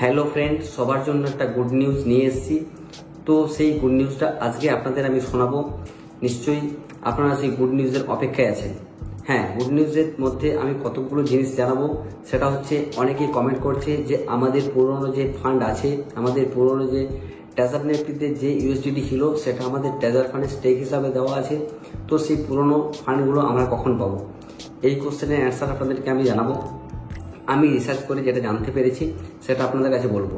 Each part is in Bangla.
হ্যালো ফ্রেন্ড, সবার জন্য একটা গুড নিউজ নিয়ে এসেছি। তো সেই গুড নিউজটা আজকে আপনাদের আমি শোনাবো। নিশ্চয়ই আপনারা সেই গুড নিউজের অপেক্ষায় আছেন। হ্যাঁ, গুড নিউজের মধ্যে আমি কতগুলো জিনিস জানাবো। সেটা হচ্ছে, অনেকেই কমেন্ট করছে যে আমাদের পুরনো যে ফান্ড আছে, আমাদের পুরনো যে ট্রেজার নেফটিতে যে ইউএসডিটি ছিল সেটা আমাদের ট্রেজার ফান্ডে স্টেক হিসাবে দেওয়া আছে। তো সেই পুরনো ফান্ডগুলো আমরা কখন পাবো? এই কোশ্চেনের অ্যান্সার আপনাদেরকে আমি জানাবো। আমি রিসার্চ করে যেটা জানতে পেরেছি সেটা আপনাদের কাছে বলবো।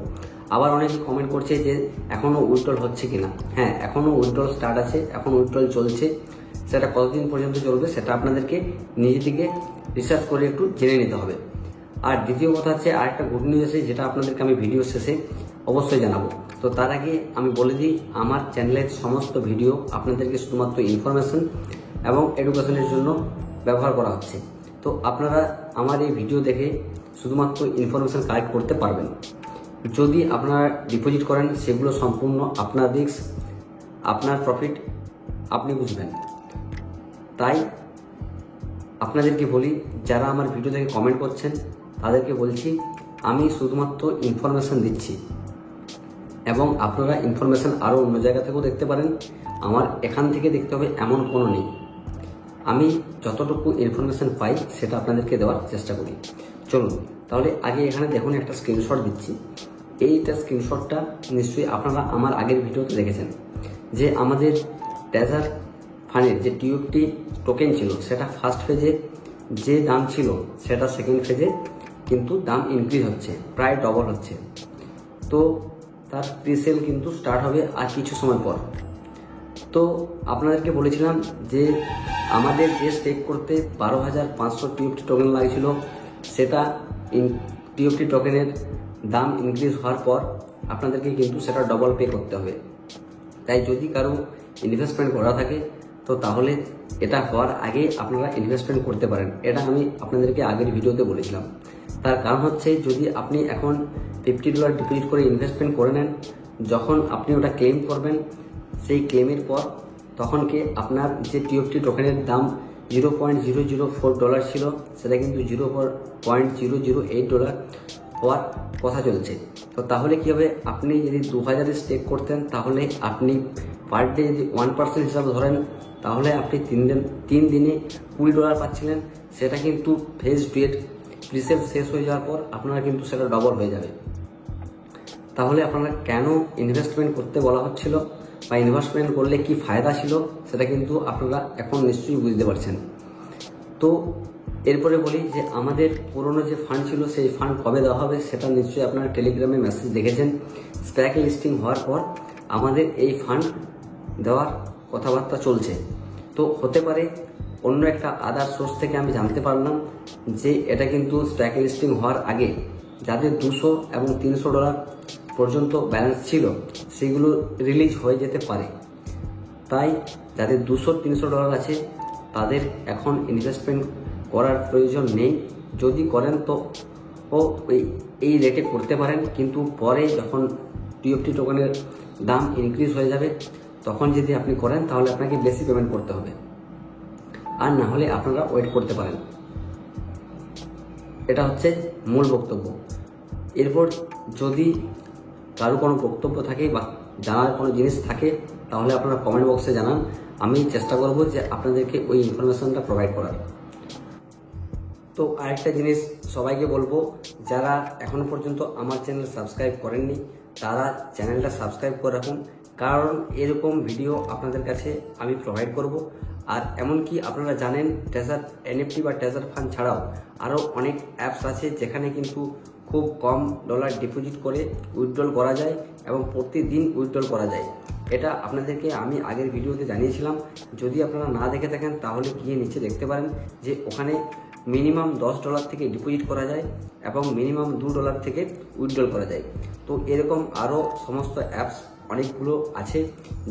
আবার অনেকে কমেন্ট করছে যে এখনও উইথড্রল হচ্ছে কিনা। হ্যাঁ, এখনও উইথড্রল স্টার্ট আছে, এখন উইথড্রল চলছে। সেটা কতদিন পর্যন্ত চলবে সেটা আপনাদেরকে নিজে থেকে রিসার্চ করে একটু জেনে নিতে হবে। আর দ্বিতীয় কথা হচ্ছে, আরেকটা গুড নিউজ আছে যেটা আপনাদেরকে আমি ভিডিও শেষে অবশ্যই জানাবো। তো তার আগে আমি বলে দিই, আমার চ্যানেলের সমস্ত ভিডিও আপনাদেরকে শুধুমাত্র ইনফরমেশন এবং এডুকেশনের জন্য ব্যবহার করা হচ্ছে। তো আপনারা আমার এই ভিডিও দেখে শুধুমাত্র ইনফরমেশন কালেক্ট করতে পারবেন। যদি আপনারা ডিপোজিট করেন সেগুলো সম্পূর্ণ আপনার রিস্ক, আপনার প্রফিট আপনি বুঝবেন। তাই আপনাদেরকে বলি, যারা আমার ভিডিও দেখে কমেন্ট করছেন তাদেরকে বলছি, আমি শুধুমাত্র ইনফরমেশন দিচ্ছি এবং আপনারা ইনফরমেশন আরও অন্য জায়গা থেকেও দেখতে পারেন। আমার এখান থেকে দেখতে হবে এমন কোনো নেই। আমি যতটুকু ইনফরমেশন পাই সেটা আপনাদেরকে দেওয়ার চেষ্টা করি। চলুন তাহলে আগে এখানে দেখুন, একটা স্ক্রিনশট দিচ্ছি। এইটা স্ক্রিনশটটা নিশ্চয়ই আপনারা আমার আগের ভিডিওতে দেখেছেন যে আমাদের ট্রেজার ফান্ডের যে টিউএফটি টোকেন ছিল সেটা ফার্স্ট ফেজে যে দাম ছিল সেটা সেকেন্ড ফেজে কিন্তু দাম ইনক্রিজ হচ্ছে, প্রায় ডবল হচ্ছে। তো তার প্রিসেল কিন্তু স্টার্ট হবে আর কিছু সময় পর। তো আপনাদেরকে বলেছিলাম যে আমাদের যে স্টেক করতে 12,500 টিএফটি টোকেন লাগছিল, সেটা টিএফটি টোকেনের দাম ইনক্রিজ হওয়ার পর আপনাদেরকে কিন্তু সেটা ডবল পে করতে হবে। তাই যদি কারো ইনভেস্টমেন্ট করা থাকে তো তাহলে এটা হওয়ার আগে আপনারা ইনভেস্টমেন্ট করতে পারেন। এটা আমি আপনাদেরকে আগের ভিডিওতে বলেছিলাম। তার কারণ হচ্ছে, যদি আপনি এখন $50 ডিপোজিট করে ইনভেস্টমেন্ট করে নেন, যখন আপনি ওটা ক্লেম করবেন, সেই ক্লেমের পর তখন কি আপনার যে টিএফটি টোকেনের দাম $0.004 ছিল সেটা কিন্তু $0.008 হওয়ার কথা চলছে। তো তাহলে কি হবে, আপনি যদি 2000 স্টেক করতেন তাহলে আপনি পার ডে যদি 1% হিসাবে ধরেন তাহলে আপনি 3 দিনে $20 পাচ্ছিলেন। সেটা কিন্তু ফেজ 2 এর প্রিসেল শেষ হয়ে যাওয়ার পর আপনারা কিন্তু সেটা ডবল হয়ে যাবে। তাহলে আপনারা কেন ইনভেস্টমেন্ট করতে বলা হচ্ছিল বা ইনভেস্টমেন্ট করলে কি ফায়দা ছিল সেটা কিন্তু আপনারা এখন নিশ্চয়ই বুঝতে পারছেন। তো এরপরে বলি যে আমাদের পুরনো যে ফান্ড ছিল সেই ফান্ড কবে দেওয়া হবে সেটা নিশ্চয়ই আপনারা টেলিগ্রামে মেসেজ দেখেছেন। স্ট্যাক লিস্টিং হওয়ার পর আমাদের এই ফান্ড দেওয়ার কথাবার্তা চলছে। তো হতে পারে অন্য একটা আদার সোর্স থেকে আমি জানতে পারলাম যে এটা কিন্তু স্ট্যাক লিস্টিং হওয়ার আগে যাদের $200 এবং $300 পর্যন্ত ব্যালেন্স ছিল সেগুলো রিলিজ হয়ে যেতে পারে। তাই যাদের $200-300 আছে তাদের এখন ইনভেস্টমেন্ট করার প্রয়োজন নেই। যদি করেন তো এই রেটে করতে পারেন, কিন্তু পরে যখন টিএফটি টোকেনের দাম ইনক্রিজ হয়ে যাবে তখন যদি আপনি করেন তাহলে আপনাকে বেশি পেমেন্ট করতে হবে, আর না হলে আপনারা ওয়েট করতে পারেন। এটা হচ্ছে মূল বক্তব্য। এরপর যদি কারো কোনো বক্তব্য থাকে বা জানার কোনো জিনিস থাকে তাহলে আপনারা কমেন্ট বক্সে জানান। আমি চেষ্টা করব যে আপনাদেরকে ওই ইনফরমেশনটা প্রোভাইড করার। তো আরেকটা জিনিস সবাইকে বলবো, যারা এখনো পর্যন্ত আমার চ্যানেল সাবস্ক্রাইব করেননি তারা চ্যানেলটা সাবস্ক্রাইব করে রাখুন, কারণ এরকম ভিডিও আপনাদের কাছে আমি প্রোভাইড করব। আর এমনকি আপনারা জানেন ট্রেজার এনএফটি বা ট্রেজার ফান্ড ছাড়াও আরও অনেক অ্যাপস আছে যেখানে কিন্তু খুব কম ডলার ডিপোজিট করে উইথড্রল করা যায় এবং প্রতিদিন উইথড্রল করা যায়। এটা আপনাদেরকে আমি আগের ভিডিওতে জানিয়েছিলাম। যদি আপনারা না দেখে থাকেন তাহলে গিয়ে নিচে দেখতে পারেন যে ওখানে মিনিমাম $10 থেকে ডিপোজিট করা যায় এবং মিনিমাম $2 থেকে উইথড্রল করা যায়। তো এরকম আরও সমস্ত অ্যাপস অনেকগুলো আছে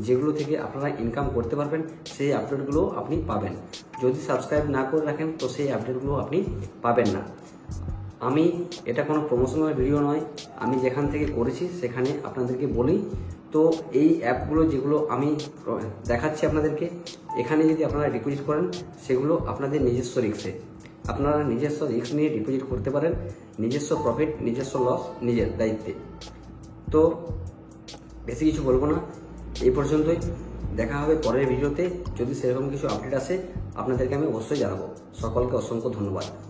যেগুলো থেকে আপনারা ইনকাম করতে পারবেন। সেই আপডেটগুলো আপনি পাবেন। যদি সাবস্ক্রাইব না করে রাখেন তো সেই আপডেটগুলো আপনি পাবেন না। আমি এটা কোনো প্রমোশনাল ভিডিও নয়, আমি যেখান থেকে করেছি সেখানে আপনাদেরকে বলি। তো এই অ্যাপগুলো যেগুলো আমি দেখাচ্ছি আপনাদেরকে, এখানে যদি আপনারা ডিপোজিট করেন সেগুলো আপনাদের নিজস্ব রিস্কে, আপনারা নিজস্ব রিস্ক নিয়ে ডিপোজিট করতে পারেন। নিজস্ব প্রফিট, নিজস্ব লস নিজের দায়িত্বে। তো বেশি কিছু বলবো না, এই পর্যন্তই। দেখা হবে পরের ভিডিওতে। যদি সেরকম কিছু আপডেট আসে আপনাদেরকে আমি অবশ্যই জানাবো। সকলকে অসংখ্য ধন্যবাদ।